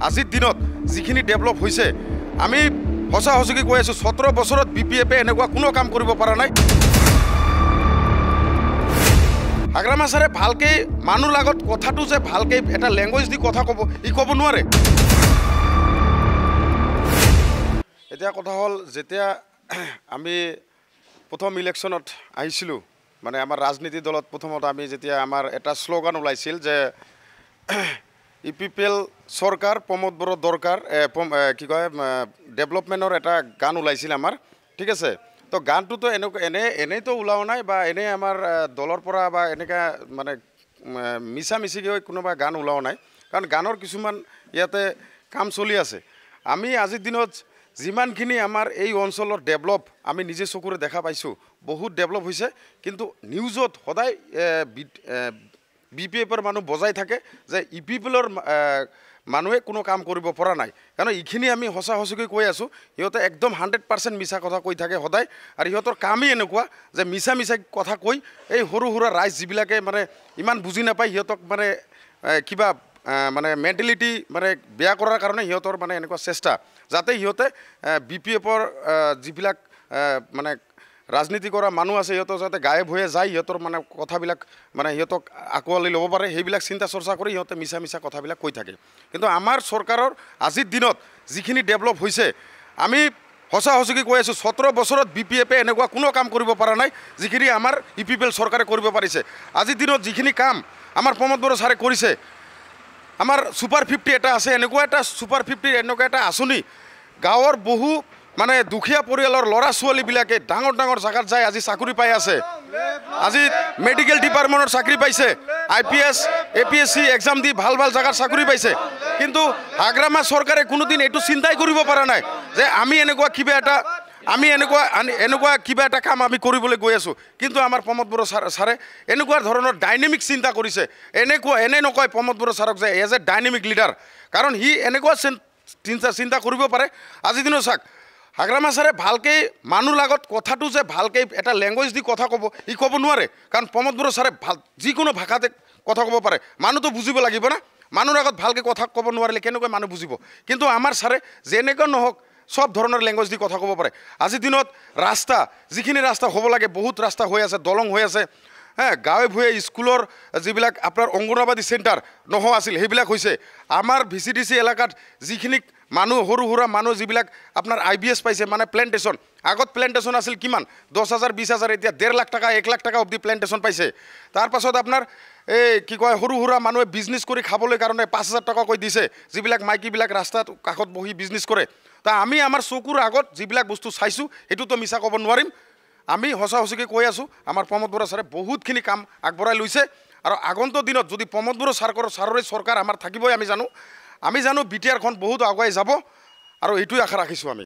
আজিৰ দিনত যিখিনি ডেভেলপ হৈছে আমি সঁচা সঁচুকি কৈ আছোঁ 17 বছৰত BPF-এ এনেকুৱা কোনো কাম কৰিব পৰা নাই। হাগ্ৰামা ছাৰে ভালকে মানুহ লগত কথাটো যে ভালকে এটা ল্যাঙ্গুৱেজ দি কথা ক'ব ই ক'ব নোৱাৰে। এতিয়া কথা হ'ল যেতিয়া আমি প্ৰথম ইলেকশ্যনত আহিছিলোঁ মানে আমাৰ ৰাজনীতি দলত প্ৰথমত আমি যেতিয়া আমাৰ এটা শ্লোগান ওলাইছিল যে ইপিপিএল চৰকাৰ প্ৰমোদ বড়ো দৰকাৰ কি কয় ডেভেলপমেণ্টৰ এটা গান ওলাইছিল আমাৰ ঠিক আছে। তো গানটোতো এনেইতো ওলাও নাই বা এনেই আমাৰ দলৰ পৰা বা এনেকা মানে মিছা মিছিকৈ কোনোবা গান ওলাও নাই কাৰণ গানৰ কিছুমান ইয়াতে কাম চলি আছে। আমি আজিৰ দিনত যিমানখিনি আমাৰ এই অঞ্চলৰ ডেভেলপ আমি নিজে চকুৰে দেখা পাইছোঁ বহুত ডেভেলপ হৈছে কিন্তু নিউজত সদায় BPF-ৰ মানুহ বজাই থাকে যে ইপিপিএলৰ মানুহে কোনো কাম কৰিব পৰা নাই কাৰণ এইখিনি আমি সঁচা সঁচুকৈ কৈ আছোঁ সিহঁতে একদম 100% মিছা কথা কৈ থাকে সদায় আৰু সিহঁতৰ কামেই এনেকুৱা যে মিছা মিছা কথা কৈ এই সৰু সুৰা ৰাইজ যিবিলাকে মানে ইমান বুজি নাপায় সিহঁতক মানে কিবা মানে মেণ্টেলিটি মানে বেয়া কৰাৰ কাৰণে সিহঁতৰ মানে এনেকুৱা চেষ্টা যাতে সিহঁতে BPF-ৰ যিবিলাক মানে ৰাজনীতি কৰা মানুহ আছে সিহঁতৰ যাতে গায়েব হৈ যায় সিহঁতৰ মানে কথাবিলাক মানে সিহঁতক আকোৱালি ল'ব পাৰে সেইবিলাক চিন্তা চৰ্চা কৰি সিহঁতে মিছা মিছা কথাবিলাক কৈ থাকে। কিন্তু আমাৰ চৰকাৰৰ আজিৰ দিনত যিখিনি ডেভেলপ হৈছে আমি সঁচা সঁচুকি কৈ আছোঁ 17 বছৰত BPF-এ এনেকুৱা কোনো কাম কৰিব পৰা নাই যিখিনি আমাৰ ইপিপিএল চৰকাৰে কৰিব পাৰিছে। আজিৰ দিনত যিখিনি কাম আমাৰ প্ৰমোদ বড়ো ছাৰে কৰিছে আমাৰ সুপাৰ 50 এটা আছে এনেকুৱা এটা সুপাৰ 50 এনেকুৱা এটা আঁচনি গাঁৱৰ বহু মানে দুখীয়া পৰিয়ালৰ ল'ৰা ছোৱালীবিলাকে ডাঙৰ ডাঙৰ জাগাত যায় আজি চাকৰি পাই আছে। আজি মেডিকেল ডিপাৰ্টমেণ্টৰ চাকৰি পাইছে IPS APSC এক্সাম দি ভাল ভাল জাগাত চাকৰি পাইছে কিন্তু হাগ্ৰামা চৰকাৰে কোনোদিন এইটো চিন্তাই কৰিব পৰা নাই যে আমি এনেকুৱা কিবা এটা কাম আমি কৰিবলৈ গৈ আছোঁ। কিন্তু আমাৰ প্ৰমোদ বড়ো ছাৰে এনেকুৱা ধৰণৰ ডাইনেমিক চিন্তা কৰিছে এনে নকয় প্ৰমোদ বড়ো ছাৰক যে এজ এ ডাইনেমিক লিডাৰ কাৰণ সি এনেকুৱা চিন্তা কৰিব পাৰে। আজিৰ দিনত চাওক হাগ্ৰামা ছাৰে ভালকৈ মানুহ লগত কথাটো যে ভালকৈ এটা ল্যাঙ্গুৱেজ দি কথা ক'ব ই ক'ব নোৱাৰে কাৰণ প্ৰমোদ বড়ো ছাৰে ভাল যিকোনো ভাষাতে কথা ক'ব পাৰে মানুহটো বুজিব লাগিব না মানুহৰ আগত ভালকৈ কথা ক'ব নোৱাৰিলে কেনেকৈ মানুহ বুজিব। কিন্তু আমাৰ ছাৰে যেনেকৈ নহওক সব ধৰণৰ ল্যাঙ্গুৱেজ দি কথা ক'ব পাৰে। আজিৰ দিনত ৰাস্তা যিখিনি ৰাস্তা হ'ব লাগে বহুত ৰাস্তা হৈ আছে দলং হৈ আছে গাঁৱে ভূঞে স্কুলৰ যিবিলাক আপোনাৰ অংগনবাদী চেণ্টাৰ নোহোৱা আছিল সেইবিলাক হৈছে। আমাৰ VCDC এলেকাত যিখিনি মানুহ সৰু সুৰা মানুহ যিবিলাক আপোনাৰ IBS পাইছে মানে প্লেণ্টেশ্যন আগত প্লেণ্টেশ্যন আছিল কিমান 10,000 20,000 এতিয়া 1.5 লাখ টাকা 1 লাখ টাকা অবধি প্লেণ্টেশ্যন পাইছে। তাৰপাছত আপোনাৰ এই কি কয় সৰু সুৰা মানুহে বিজনেছ কৰি খাবলৈ কাৰণে 5,000 টকাকৈ দিছে যিবিলাক মাইকীবিলাক ৰাস্তাত কাষত বহি বিজনেছ কৰে। তা আমি আমাৰ চকুৰ আগত যিবিলাক বস্তু চাইছোঁ সেইটোতো মিছা ক'ব নোৱাৰিম। আমি সঁচা সঁচুকি কৈ আছোঁ আমাৰ প্ৰমোদ বড়ো ছাৰে বহুতখিনি কাম আগবঢ়াই লৈছে আৰু আগন্তুক দিনত যদি প্ৰমোদ বড়ো ছাৰৰে চৰকাৰ আমাৰ থাকিবই আমি জানো BTR-খন বহুত আগুৱাই যাব আৰু এইটোৱে আশা ৰাখিছোঁ আমি।